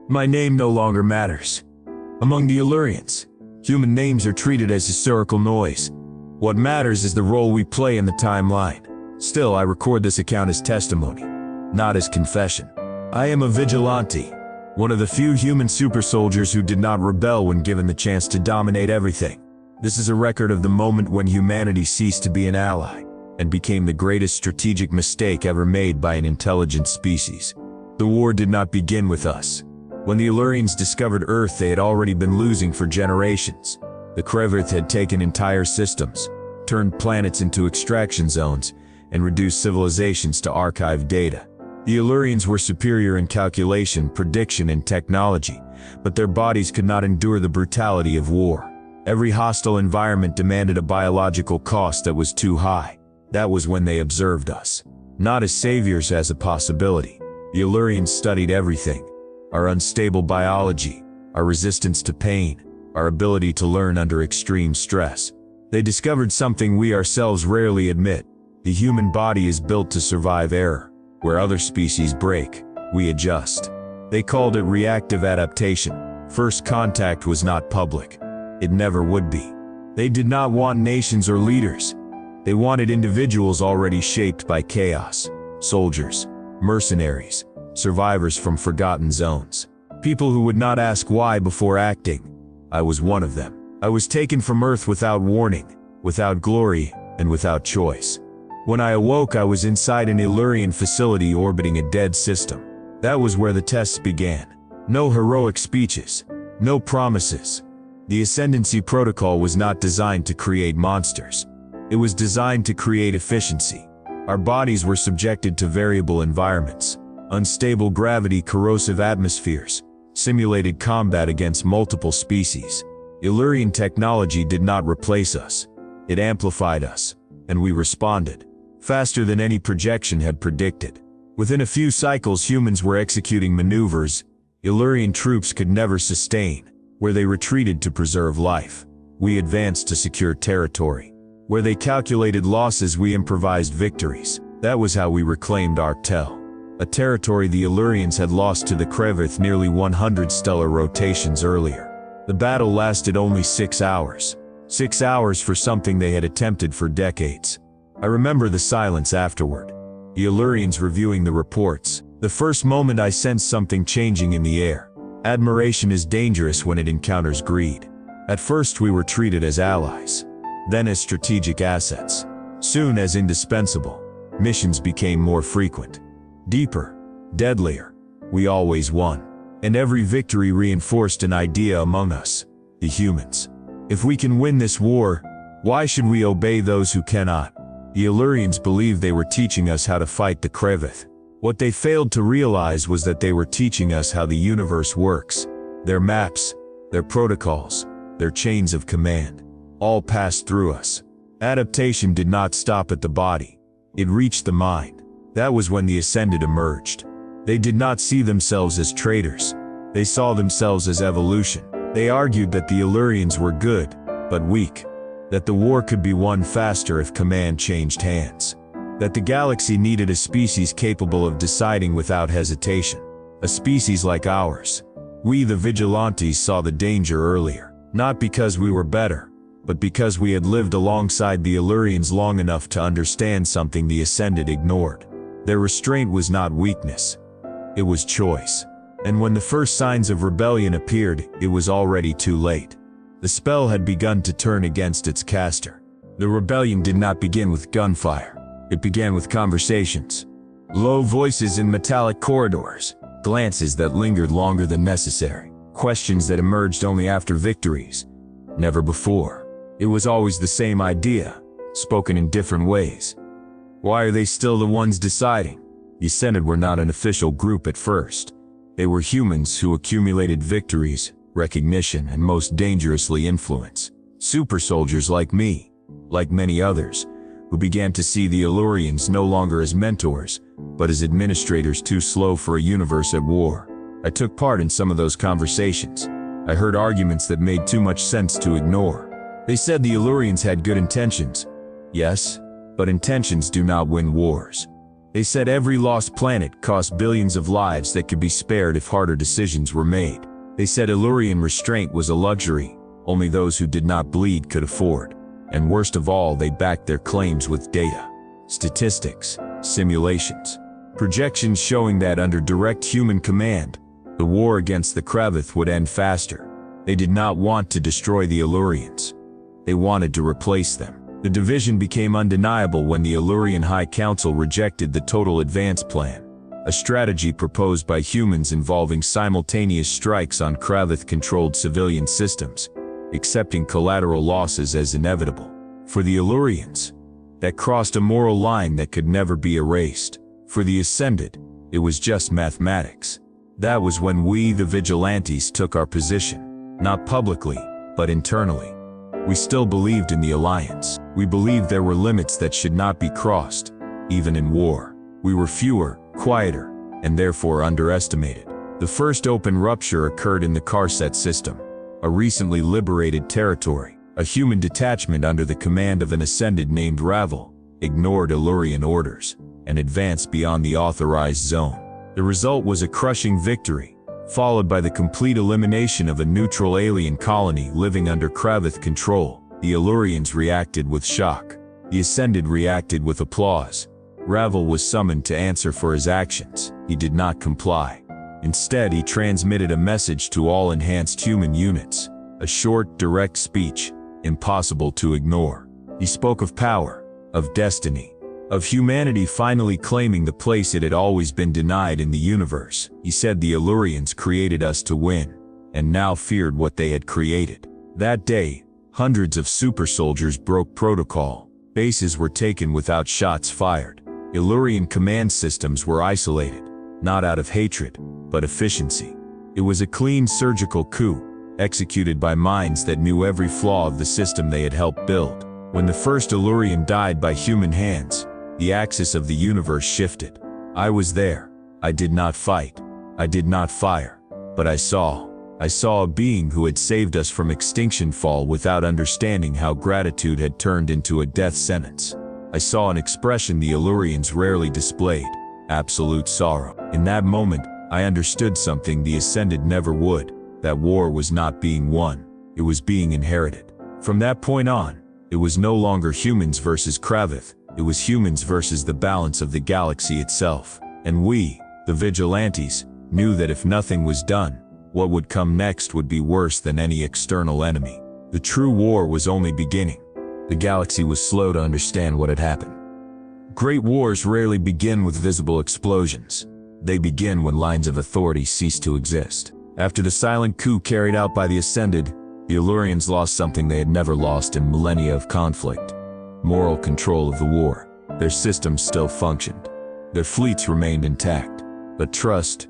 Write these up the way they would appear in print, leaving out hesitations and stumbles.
My name no longer matters. Among the Elurians, human names are treated as historical noise. What matters is the role we play in the timeline. Still, I record this account as testimony, not as confession. I am a Vigilante, one of the few human super soldiers who did not rebel when given the chance to dominate everything. This is a record of the moment when humanity ceased to be an ally and became the greatest strategic mistake ever made by an intelligent species. The war did not begin with us. When the Elurians discovered Earth, they had already been losing for generations. The conquerors had taken entire systems, turned planets into extraction zones, and reduced civilizations to archive data. The Elurians were superior in calculation, prediction, and technology, but their bodies could not endure the brutality of war. Every hostile environment demanded a biological cost that was too high. That was when they observed us, not as saviors, as a possibility. The Elurians studied everything: our unstable biology, our resistance to pain, our ability to learn under extreme stress. They discovered something we ourselves rarely admit: the human body is built to survive error. Where other species break, we adjust. They called it reactive adaptation. First contact was not public. It never would be. They did not want nations or leaders. They wanted individuals already shaped by chaos. Soldiers, mercenaries, survivors from forgotten zones. People who would not ask why before acting. I was one of them. I was taken from Earth without warning, without glory, and without choice. When I awoke, I was inside an Elurian facility orbiting a dead system. That was where the tests began. No heroic speeches, no promises. The Ascendancy Protocol was not designed to create monsters. It was designed to create efficiency. Our bodies were subjected to variable environments, unstable gravity, corrosive atmospheres, simulated combat against multiple species. Elurian technology did not replace us. It amplified us, and we responded faster than any projection had predicted. Within a few cycles, humans were executing maneuvers Elurian troops could never sustain. Where they retreated to preserve life, we advanced to secure territory. Where they calculated losses, we improvised victories. That was how we reclaimed Arctel, a territory the Elurians had lost to the conquerors nearly 100 stellar rotations earlier. The battle lasted only 6 hours. 6 hours for something they had attempted for decades. I remember the silence afterward. The Elurians reviewing the reports. The first moment I sensed something changing in the air. Admiration is dangerous when it encounters greed. At first we were treated as allies, then as strategic assets, soon as indispensable. Missions became more frequent, deeper, deadlier. We always won, and every victory reinforced an idea among us, the humans. If we can win this war, why should we obey those who cannot? The Elurians believed they were teaching us how to fight the conquerors. What they failed to realize was that they were teaching us how the universe works. Their maps, their protocols, their chains of command, all passed through us. Adaptation did not stop at the body. It reached the mind. That was when the Ascended emerged. They did not see themselves as traitors. They saw themselves as evolution. They argued that the Elurians were good, but weak. That the war could be won faster if command changed hands. That the galaxy needed a species capable of deciding without hesitation. A species like ours. We, the Vigilantes, saw the danger earlier. Not because we were better, but because we had lived alongside the Elurians long enough to understand something the Ascended ignored. Their restraint was not weakness. It was choice. And when the first signs of rebellion appeared, it was already too late. The spell had begun to turn against its caster. The rebellion did not begin with gunfire. It began with conversations. Low voices in metallic corridors. Glances that lingered longer than necessary. Questions that emerged only after victories. Never before. It was always the same idea, spoken in different ways. Why are they still the ones deciding? The Ascended were not an official group at first. They were humans who accumulated victories, recognition, and most dangerously influence. Super soldiers like me, like many others, who began to see the Elurians no longer as mentors, but as administrators too slow for a universe at war. I took part in some of those conversations. I heard arguments that made too much sense to ignore. They said the Elurians had good intentions. Yes, but intentions do not win wars. They said every lost planet cost billions of lives that could be spared if harder decisions were made. They said Elurian restraint was a luxury only those who did not bleed could afford. And worst of all, they backed their claims with data, statistics, simulations, projections showing that under direct human command, the war against the Cravath would end faster. They did not want to destroy the Elurians. They wanted to replace them. The division became undeniable when the Elurian High Council rejected the Total Advance Plan, a strategy proposed by humans involving simultaneous strikes on Cravath-controlled civilian systems, accepting collateral losses as inevitable. For the Elurians, that crossed a moral line that could never be erased. For the Ascended, it was just mathematics. That was when we, the Vigilantes, took our position, not publicly, but internally. We still believed in the Alliance. We believed there were limits that should not be crossed, even in war. We were fewer, quieter, and therefore underestimated. The first open rupture occurred in the Carset system, a recently liberated territory. A human detachment under the command of an Ascended named Ravel ignored Elurian orders and advanced beyond the authorized zone. The result was a crushing victory, followed by the complete elimination of a neutral alien colony living under Cravath control. The Elurians reacted with shock. The Ascended reacted with applause. Ravel was summoned to answer for his actions. He did not comply. Instead, he transmitted a message to all enhanced human units, a short, direct speech, impossible to ignore. He spoke of power, of destiny, of humanity finally claiming the place it had always been denied in the universe. He said the Elurians created us to win, and now feared what they had created. That day, hundreds of Supersoldiers broke protocol. Bases were taken without shots fired. Elurian command systems were isolated, not out of hatred, but efficiency. It was a clean surgical coup, executed by minds that knew every flaw of the system they had helped build. When the first Elurian died by human hands, the axis of the universe shifted. I was there. I did not fight. I did not fire. But I saw a being who had saved us from extinction fall without understanding how gratitude had turned into a death sentence. I saw an expression the Elurians rarely displayed: absolute sorrow. In that moment, I understood something the Ascended never would. That war was not being won. It was being inherited. From that point on, it was no longer humans versus Cravath. It was humans versus the balance of the galaxy itself. And we, the Vigilantes, knew that if nothing was done, what would come next would be worse than any external enemy. The true war was only beginning. The galaxy was slow to understand what had happened. Great wars rarely begin with visible explosions. They begin when lines of authority cease to exist. After the silent coup carried out by the Ascended, the Elurians lost something they had never lost in millennia of conflict: moral control of the war. Their systems still functioned. Their fleets remained intact. But trust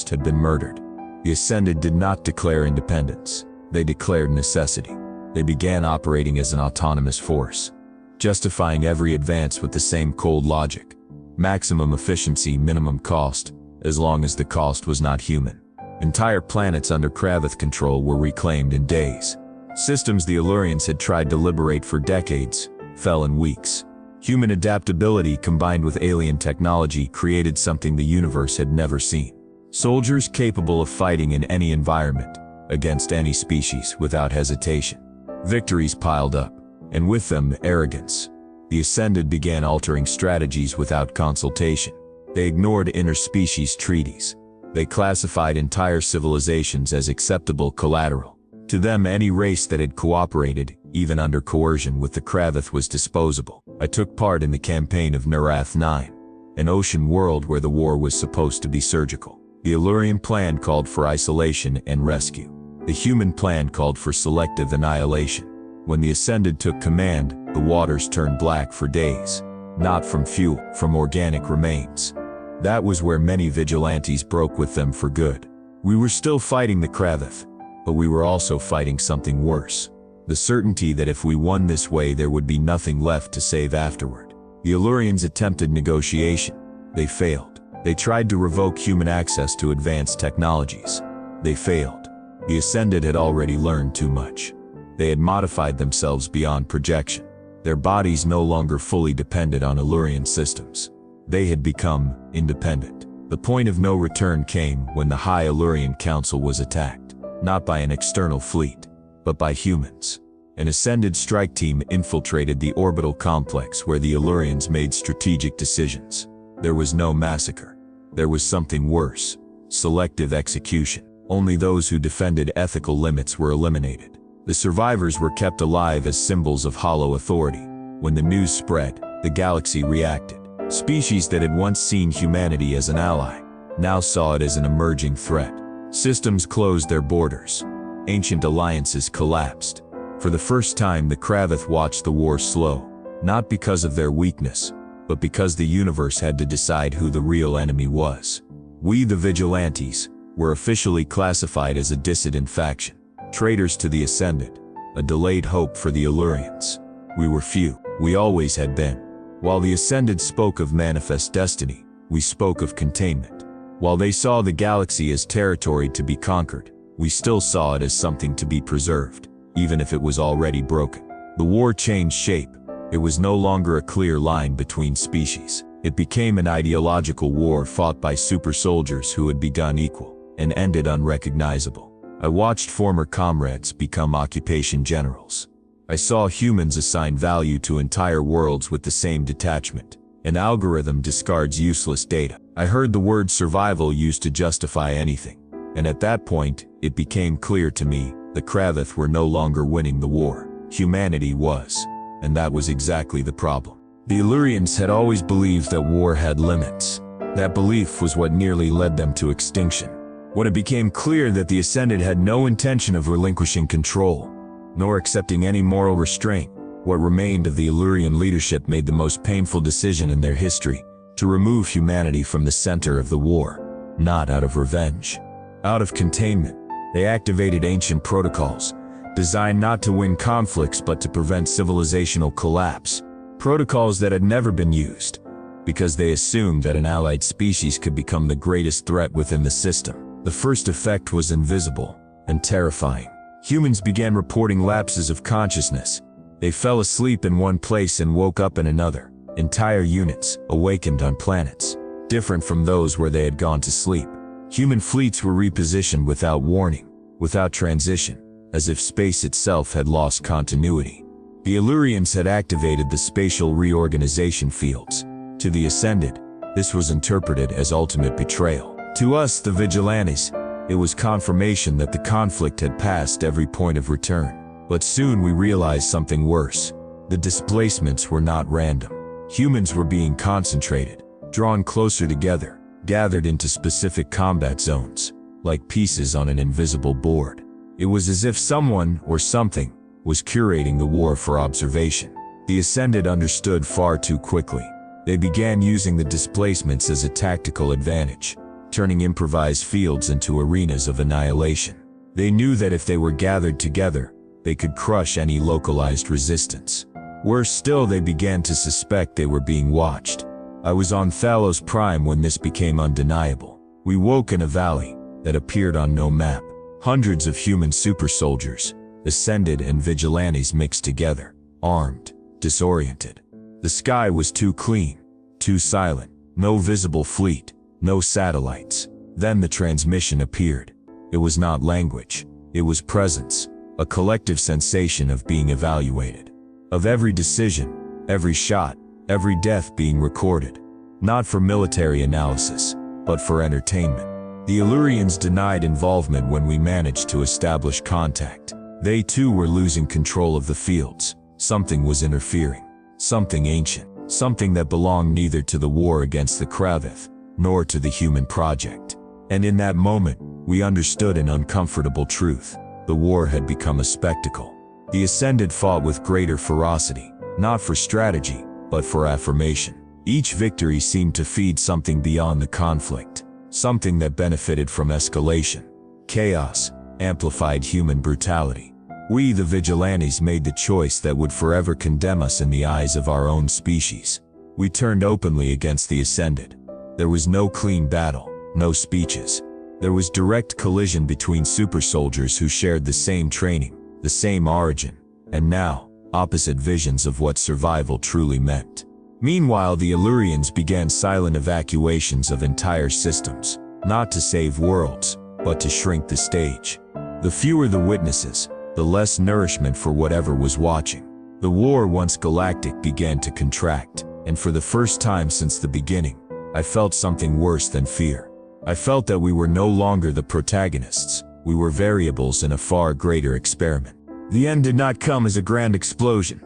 had been murdered. The Ascended did not declare independence. They declared necessity. They began operating as an autonomous force, justifying every advance with the same cold logic: maximum efficiency, minimum cost, as long as the cost was not human. Entire planets under Cravath control were reclaimed in days. Systems the Elurians had tried to liberate for decades fell in weeks. Human adaptability combined with alien technology created something the universe had never seen: soldiers capable of fighting in any environment, against any species, without hesitation. Victories piled up, and with them, arrogance. The Ascended began altering strategies without consultation. They ignored interspecies treaties. They classified entire civilizations as acceptable collateral. To them, any race that had cooperated, even under coercion, with the Cravath was disposable. I took part in the campaign of Narath 9, an ocean world where the war was supposed to be surgical. The Elurian plan called for isolation and rescue. The human plan called for selective annihilation. When the Ascended took command, the waters turned black for days. Not from fuel, from organic remains. That was where many Vigilantes broke with them for good. We were still fighting the Cravath, but we were also fighting something worse: the certainty that if we won this way there would be nothing left to save afterward. The Elurians attempted negotiation. They failed. They tried to revoke human access to advanced technologies. They failed. The Ascended had already learned too much. They had modified themselves beyond projection. Their bodies no longer fully depended on Elurian systems. They had become independent. The point of no return came when the High Elurian Council was attacked, not by an external fleet, but by humans. An Ascended strike team infiltrated the orbital complex where the Elurians made strategic decisions. There was no massacre. There was something worse: selective execution. Only those who defended ethical limits were eliminated. The survivors were kept alive as symbols of hollow authority. When the news spread, the galaxy reacted. Species that had once seen humanity as an ally now saw it as an emerging threat. Systems closed their borders. Ancient alliances collapsed. For the first time, the Kravith watched the war slow, not because of their weakness, but because the universe had to decide who the real enemy was. We, the Vigilantes, were officially classified as a dissident faction, traitors to the Ascended, a delayed hope for the Elurians. We were few. We always had been. While the Ascended spoke of manifest destiny, we spoke of containment. While they saw the galaxy as territory to be conquered, we still saw it as something to be preserved, even if it was already broken. The war changed shape. It was no longer a clear line between species. It became an ideological war fought by super soldiers who had begun equal and ended unrecognizable. I watched former comrades become occupation generals. I saw humans assign value to entire worlds with the same detachment. An algorithm discards useless data. I heard the word survival used to justify anything. And at that point, it became clear to me, the Kravith were no longer winning the war. Humanity was. And that was exactly the problem. The Elurians had always believed that war had limits. That belief was what nearly led them to extinction. When it became clear that the Ascended had no intention of relinquishing control, nor accepting any moral restraint, what remained of the Elurian leadership made the most painful decision in their history: to remove humanity from the center of the war. Not out of revenge. Out of containment. They activated ancient protocols, designed not to win conflicts but to prevent civilizational collapse. Protocols that had never been used, because they assumed that an allied species could become the greatest threat within the system. The first effect was invisible and terrifying. Humans began reporting lapses of consciousness. They fell asleep in one place and woke up in another. Entire units awakened on planets different from those where they had gone to sleep. Human fleets were repositioned without warning, without transition, as if space itself had lost continuity. The Elurians had activated the spatial reorganization fields. To the Ascended, this was interpreted as ultimate betrayal. To us, the Vigilantes, it was confirmation that the conflict had passed every point of return. But soon we realized something worse. The displacements were not random. Humans were being concentrated, drawn closer together, gathered into specific combat zones, like pieces on an invisible board. It was as if someone, or something, was curating the war for observation. The Ascended understood far too quickly. They began using the displacements as a tactical advantage, turning improvised fields into arenas of annihilation. They knew that if they were gathered together, they could crush any localized resistance. Worse still, they began to suspect they were being watched. I was on Thalos Prime when this became undeniable. We woke in a valley that appeared on no map. Hundreds of human super soldiers, Ascended and Vigilantes mixed together, armed, disoriented. The sky was too clean, too silent, no visible fleet, no satellites. Then the transmission appeared. It was not language, it was presence, a collective sensation of being evaluated. Of every decision, every shot, every death being recorded. Not for military analysis, but for entertainment. The Elurians denied involvement when we managed to establish contact. They too were losing control of the fields. Something was interfering. Something ancient. Something that belonged neither to the war against the Kravith, nor to the human project. And in that moment, we understood an uncomfortable truth. The war had become a spectacle. The Ascended fought with greater ferocity, not for strategy, but for affirmation. Each victory seemed to feed something beyond the conflict, something that benefited from escalation. Chaos amplified human brutality. We, the Vigilantes, made the choice that would forever condemn us in the eyes of our own species. We turned openly against the Ascended. There was no clean battle, no speeches. There was direct collision between super soldiers who shared the same training, the same origin, and now, opposite visions of what survival truly meant. Meanwhile, the Elurians began silent evacuations of entire systems, not to save worlds, but to shrink the stage. The fewer the witnesses, the less nourishment for whatever was watching. The war, once galactic, began to contract, and for the first time since the beginning, I felt something worse than fear. I felt that we were no longer the protagonists, we were variables in a far greater experiment. The end did not come as a grand explosion.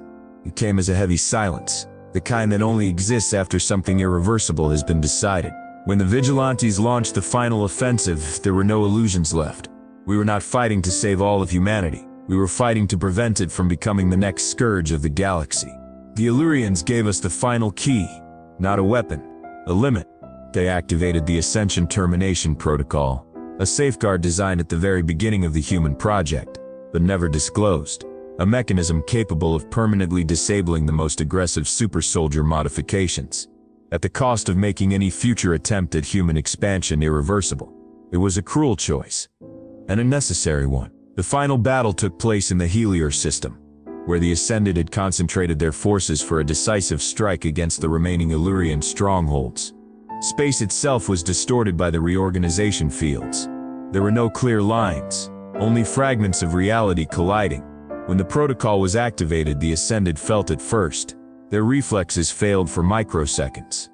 It came as a heavy silence, the kind that only exists after something irreversible has been decided. When the Vigilantes launched the final offensive, there were no illusions left. We were not fighting to save all of humanity. We were fighting to prevent it from becoming the next scourge of the galaxy. The Elurians gave us the final key, not a weapon, a limit. They activated the Ascension Termination Protocol, a safeguard designed at the very beginning of the human project, but never disclosed. A mechanism capable of permanently disabling the most aggressive super-soldier modifications, at the cost of making any future attempt at human expansion irreversible. It was a cruel choice, and a necessary one. The final battle took place in the Helior system, where the Ascended had concentrated their forces for a decisive strike against the remaining Elurian strongholds. Space itself was distorted by the reorganization fields. There were no clear lines, only fragments of reality colliding. When the protocol was activated, the Ascended felt it first. Their reflexes failed for microseconds.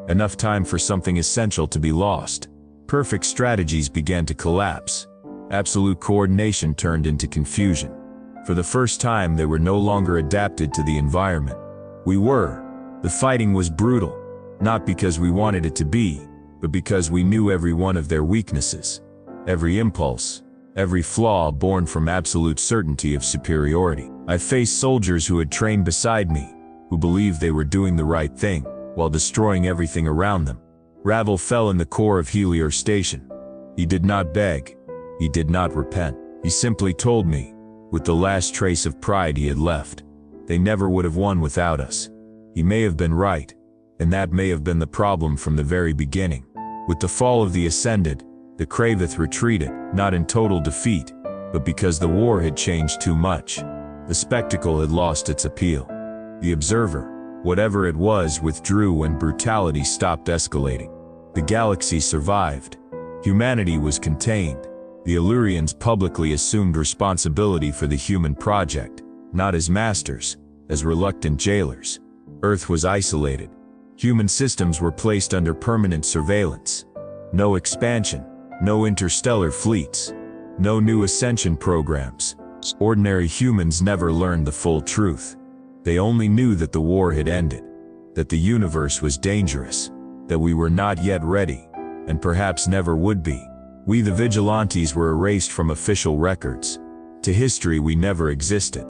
Enough time for something essential to be lost. Perfect strategies began to collapse. Absolute coordination turned into confusion. For the first time, they were no longer adapted to the environment. We were. The fighting was brutal, not because we wanted it to be, but because we knew every one of their weaknesses. Every impulse, every flaw born from absolute certainty of superiority. I faced soldiers who had trained beside me, who believed they were doing the right thing, while destroying everything around them. Ravel fell in the core of Helior Station. He did not beg. He did not repent. He simply told me, with the last trace of pride he had left, they never would have won without us. He may have been right, and that may have been the problem from the very beginning. With the fall of the Ascended, the Kravith retreated, not in total defeat, but because the war had changed too much. The spectacle had lost its appeal. The observer, whatever it was, withdrew when brutality stopped escalating. The galaxy survived. Humanity was contained. The Elurians publicly assumed responsibility for the human project, not as masters, as reluctant jailers. Earth was isolated. Human systems were placed under permanent surveillance. No expansion. No interstellar fleets. No new ascension programs. Ordinary humans never learned the full truth. They only knew that the war had ended, that the universe was dangerous, that we were not yet ready, and perhaps never would be. We, the Vigilantes, were erased from official records. To history, we never existed.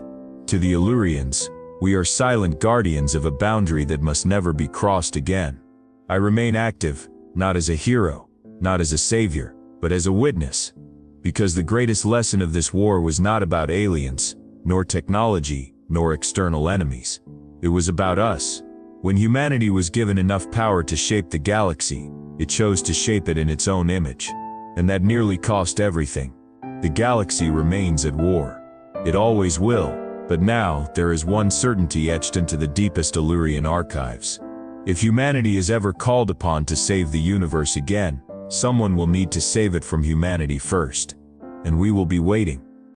To the Elurians, we are silent guardians of a boundary that must never be crossed again. I remain active, not as a hero, not as a savior, but as a witness, because the greatest lesson of this war was not about aliens, nor technology, nor external enemies. It was about us. When humanity was given enough power to shape the galaxy, it chose to shape it in its own image. And that nearly cost everything. The galaxy remains at war. It always will, but now there is one certainty etched into the deepest Elurian archives. If humanity is ever called upon to save the universe again, someone will need to save it from humanity first. And we will be waiting.